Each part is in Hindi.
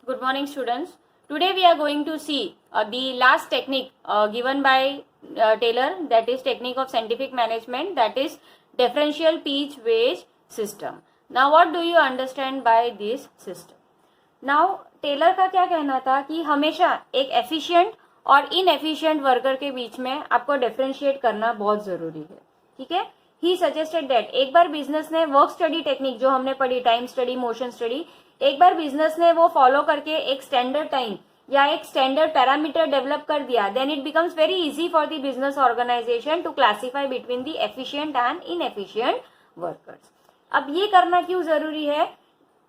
Good morning, students. Today we are going to see the last technique given by Taylor, that is technique of scientific management, that is differential pitch wage system. Now what do you understand by this system? Now Taylor का क्या कहना था कि हमेशा एक एफिशिएंट और इनएफिशिएंट वर्कर के बीच में आपको डिफरेंशिएट करना बहुत जरूरी है. ठीक है. ही सजेस्टेड दैट एक बार बिजनेस ने वर्क स्टडी टेक्निक जो हमने पढ़ी, टाइम स्टडी, मोशन स्टडी, एक बार बिजनेस ने वो फॉलो करके एक स्टैंडर्ड टाइम या एक स्टैंडर्ड पैरामीटर डेवलप कर दिया, then it becomes very easy for the business organisation to classify between the efficient and inefficient workers. अब ये करना क्यों जरूरी है?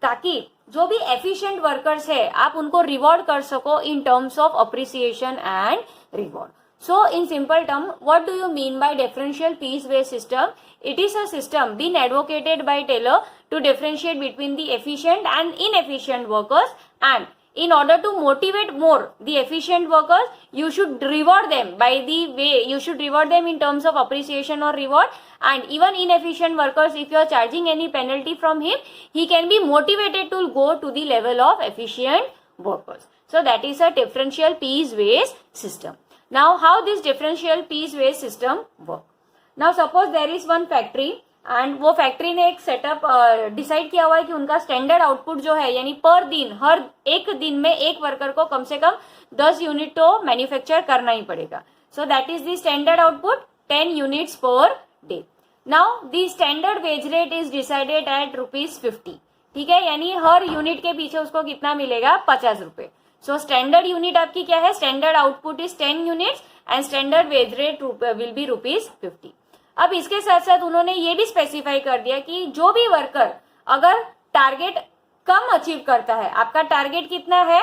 ताकि जो भी एफिशिएंट वर्कर्स है आप उनको रिवॉर्ड कर सको in terms of appreciation and reward. So in simple term, what do you mean by differential piece-based system? It is a system being advocated by Taylor to differentiate between the efficient and inefficient workers, and in order to motivate more the efficient workers, you should reward them by the way, you should reward them in terms of appreciation or reward, and even inefficient workers, if you are charging any penalty from him, he can be motivated to go to the level of efficient workers. So that is a differential piece-based system. Now how this differential piece-based system work? Now suppose there is one factory and वो फैक्ट्री ने एक सेटअप डिसाइड किया हुआ है कि उनका स्टैंडर्ड आउटपुट जो है, यानी पर दिन, हर एक दिन में एक वर्कर को कम से कम 10 यूनिट तो मैन्युफैक्चर करना ही पड़ेगा. So that is the standard output 10 units per day. Now the standard wage rate is decided at ₹50. ठीक है, यानी हर यूनिट के पीछे उसको कितना मिलेगा? 50 रुपए. सो स्टैंडर्ड यूनिट आपकी क्या है? Standard output is 10 units and standard wage rate will B ₹50. अब इसके साथ साथ उन्होंने ये भी स्पेसिफाई कर दिया कि जो भी वर्कर अगर टारगेट कम अचीव करता है, आपका टारगेट कितना है?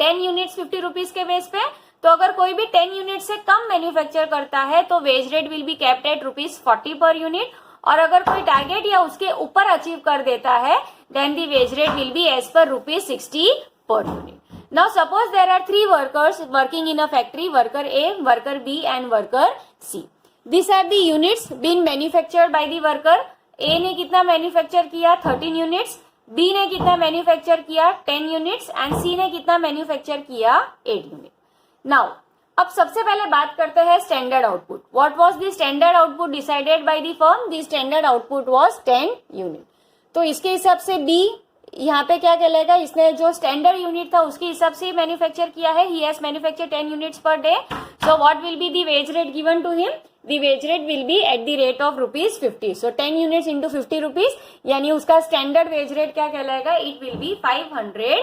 10 यूनिट्स 50 रुपीज के बेस पे, तो अगर कोई भी 10 यूनिट से कम मैन्युफैक्चर करता है तो wage rate will be capped at ₹40 per unit, और अगर कोई टारगेट या उसके ऊपर अचीव कर देता है then the wage rate will be as per ₹60 per unit. Now suppose there are 3 workers working in a factory, worker A, worker B and worker C. These are the units being manufactured by the worker. A ने कितना मैन्युफैक्चर किया? 13 यूनिट्स. B ने कितना मैन्युफैक्चर किया? 10 यूनिट्स. एंड C ने कितना मैन्युफैक्चर किया? 8 यूनिट. नाउ अब सबसे पहले बात करते हैं standard output. What was the standard output decided by the firm? The standard output was 10 unit. तो इसके हिसाब से B यहाँ पे क्या कहलाएगा? इसने जो स्टैंडर्ड यूनिट था उसके हिसाब से मैन्युफैक्चर किया है. He has manufacture 10 units per day. So what will be the wage rate given to him? The wage rate will be at the rate of ₹50. So 10 units into 50 rupees, यानी उसका स्टैंडर्ड वेज रेट क्या कहलाएगा? It will be 500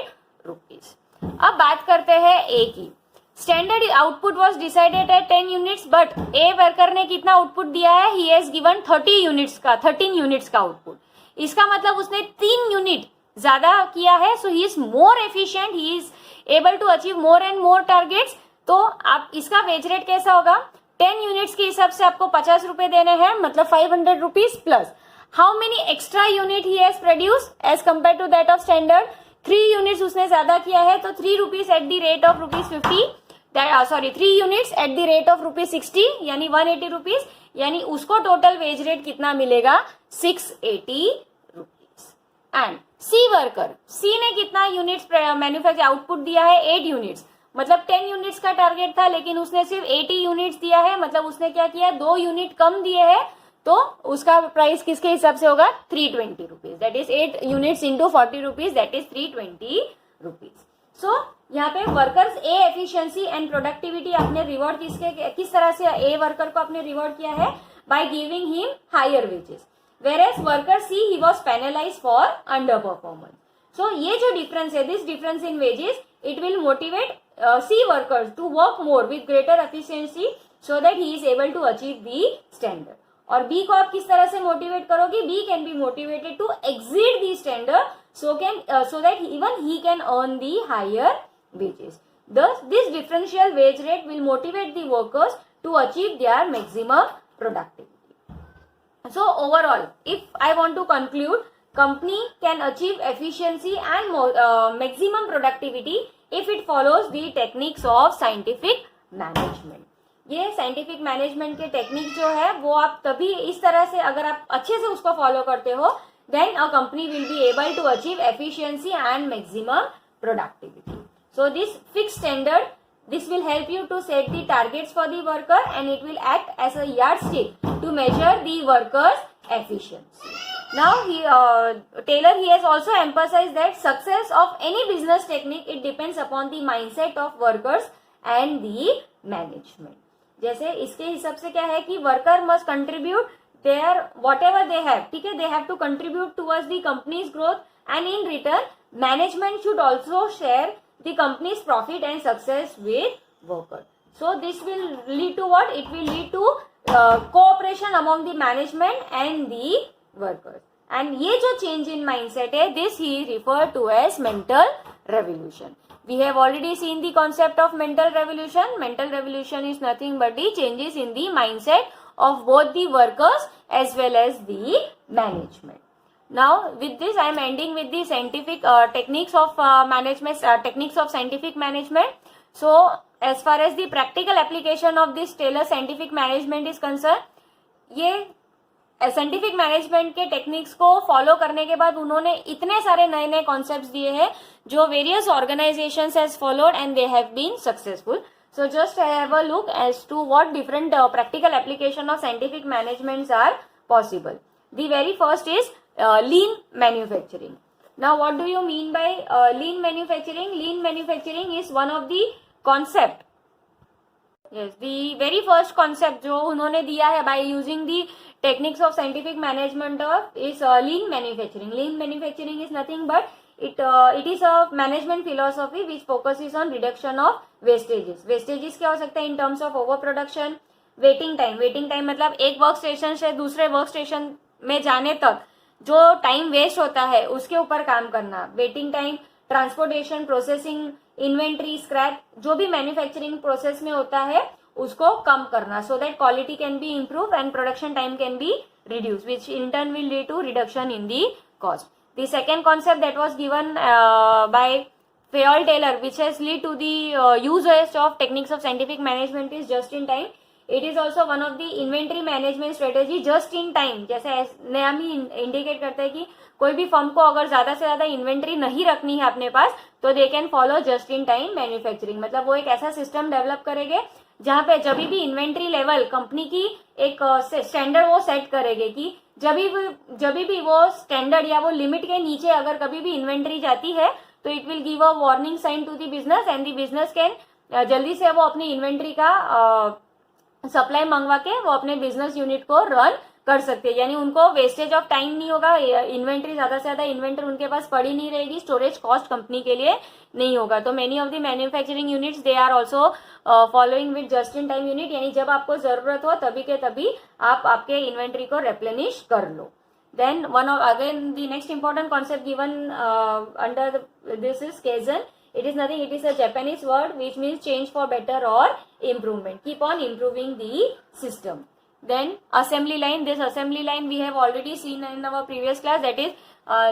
rupees. अब बात करते हैं ए की. Standard output was decided at 10 units, but a worker ने कितना आउटपुट दिया है? ही हैज गिवन 13 यूनिट्स का आउटपुट. इसका मतलब उसने 3 यूनिट ज्यादा किया है. So he is more efficient, he is able to achieve more and more targets. तो आप इसका वेज रेट कैसा होगा? 10 यूनिट्स के हिसाब से आपको 50 रुपए देने हैं, मतलब 500 rupees plus how many extra unit he has produce as compare to that of standard? 3 units उसने ज्यादा किया है, तो 3 rupees at the rate of ₹50. 3 units at the rate of ₹60, यानी 180 रुपीज, यानी उसको टोटल वेज रेट कितना मिलेगा? 680 रुपीज. एंड सी वर्कर, सी ने कितना यूनिट्स मैन्युफैक्चर आउटपुट दिया है? 8 यूनिट्स. मतलब 10 यूनिट्स का टारगेट था लेकिन उसने सिर्फ 80 यूनिट्स दिया है. मतलब उसने क्या किया? 2 यूनिट कम दिए हैं, तो उसका प्राइस किसके हिसाब से होगा? 320 rupees. That is 8 units into 40 rupees, that is 320 rupees. So यहाँ पे workers a efficiency and productivity आपने रिवॉर्ड किस तरह से ए वर्कर को आपने रिवॉर्ड किया है? By giving him higher wages. Whereas worker C, he was penalized for underperformance. So ये जो difference है, this difference in wages, it will motivate C workers to work more with greater efficiency so that he is able to achieve the standard. और B को आप किस तरह से motivate करोगे? B can be motivated to exceed the standard so that even he can earn the higher wages. Thus, this differential wage rate will motivate the workers to achieve their maximum productivity. So overall, if I want to conclude, company can achieve efficiency and maximum productivity if it follows the techniques of scientific management. ये साइंटिफिक मैनेजमेंट के टेक्निक जो है वो आप तभी इस तरह से अगर आप अच्छे से उसको फॉलो करते हो, then a company will be able to achieve efficiency and maximum productivity. So this fixed standard, this will help you to set the targets for the worker, and it will act as a yardstick to measure the worker's efficiency. Now Taylor he has also emphasized that success of any business technique, it depends upon the mindset of workers and the management. जैसे इसके हिसाब से क्या है कि worker must contribute their whatever they have, ठीक है, they have to contribute towards the company's growth, and in return management should also share the company's profit and success with worker. So this will lead to what, it will lead to cooperation among the management and the workers. And ये जो चेंज इन माइंडसेट है, this he refer to as mental revolution. We have already seen the concept of mental revolution. Mental revolution is nothing but the changes in the mindset of both the workers as well as the management. Now, with this, I am ending with the scientific techniques of management, techniques of scientific management. So, as far as the practical application of this Taylor scientific management is concerned, ये साइंटिफिक मैनेजमेंट के टेक्निक्स को फॉलो करने के बाद उन्होंने इतने सारे नए नए कॉन्सेप्ट्स दिए हैं जो various organisations has followed and they have been successful. So just have a look as to what different practical application of scientific managements are possible. The very first is lean manufacturing. Now what do you mean by lean manufacturing? Lean manufacturing is one of the concept, yes, the very first concept जो उन्होंने दिया है by using the techniques of scientific management of is lean manufacturing. Lean manufacturing is nothing but it is a management philosophy which focuses on reduction of wastages. Wastages क्या हो सकता है in terms of overproduction, waiting time. Waiting time मतलब एक वर्क स्टेशन से दूसरे वर्क स्टेशन में जाने तक जो टाइम वेस्ट होता है उसके ऊपर काम करना. Waiting time, transportation, processing, inventory, scrap, जो भी मैन्युफैक्चरिंग प्रोसेस में होता है उसको कम करना, so that quality can be improve and production time can be reduce, which in turn will lead to reduction in the cost. The second concept that was given by Fayol Taylor which has lead to the usage of techniques of scientific management is just in time. It is also one of the inventory management strategy just in time. जैसे नाम ही इंडिकेट करता है कि कोई भी फर्म को अगर ज्यादा से ज्यादा इन्वेंट्री नहीं रखनी है अपने पास तो they can follow just in time manufacturing. मतलब वो एक ऐसा सिस्टम डेवलप करेंगे जहां पे जब भी इन्वेंट्री लेवल कंपनी की एक स्टैंडर्ड वो सेट करेंगे कि जब भी वो स्टैंडर्ड या वो लिमिट के नीचे अगर कभी भी इन्वेंट्री जाती है तो it will give a warning sign to the business and the business can जल्दी से वो अपनी इन्वेंट्री का सप्लाई मंगवा के वो अपने बिजनेस यूनिट को रन कर सकते हैं. यानी उनको वेस्टेज ऑफ टाइम नहीं होगा, इन्वेंट्री ज्यादा से ज्यादा इन्वेंट्री उनके पास पड़ी नहीं रहेगी, स्टोरेज कॉस्ट कंपनी के लिए नहीं होगा. तो many of the manufacturing units they are also following with just in time unit. यानी जब आपको जरूरत हो तभी के तभी आप आपके इन्वेंट्री को रिप्लेनिश कर लो. Then one of again the next important concept given under this is Kaizen. It is nothing, it is a Japanese word which means change for better or improvement. Keep on improving the system. Then assembly line. This assembly line we have already seen in our previous class. That is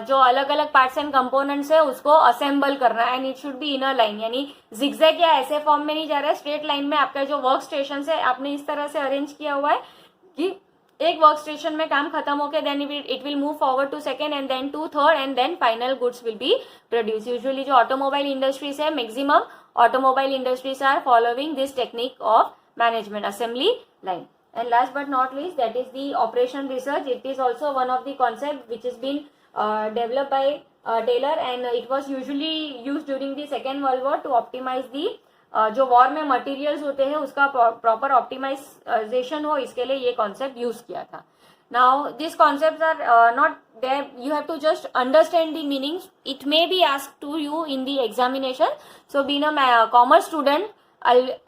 जो अलग अलग पार्ट्स एंड कंपोनेंट्स है उसको असेंबल करना and it should be in a line. यानी जिगजैग या ऐसे फॉर्म में नहीं जा रहा है, स्ट्रेट लाइन में आपका जो वर्क स्टेशन है आपने इस तरह से अरेंज किया हुआ है कि एक वर्क स्टेशन में काम खत्म होके then it will move forward to second and then to third and then final goods will be produce. Usually जो ऑटोमोबाइल इंडस्ट्रीज है, maximum automobile industries are following this technique of management, assembly line. And last but not least, that is the operation research. It is also one of the concept which has been developed by Taylor and it was usually used during the Second World War to optimize the जो वॉर में मटेरियल्स होते हैं उसका प्रॉपर ऑप्टिमाइजेशन हो, इसके लिए ये कॉन्सेप्ट यूज किया था. Now this concept are not there, you have to just understand the meanings. It may be asked to you in the examination. So being a commerce student,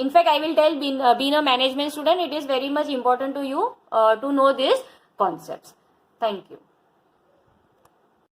in fact I will tell being a management student, it is very much important to you to know these concepts. Thank you.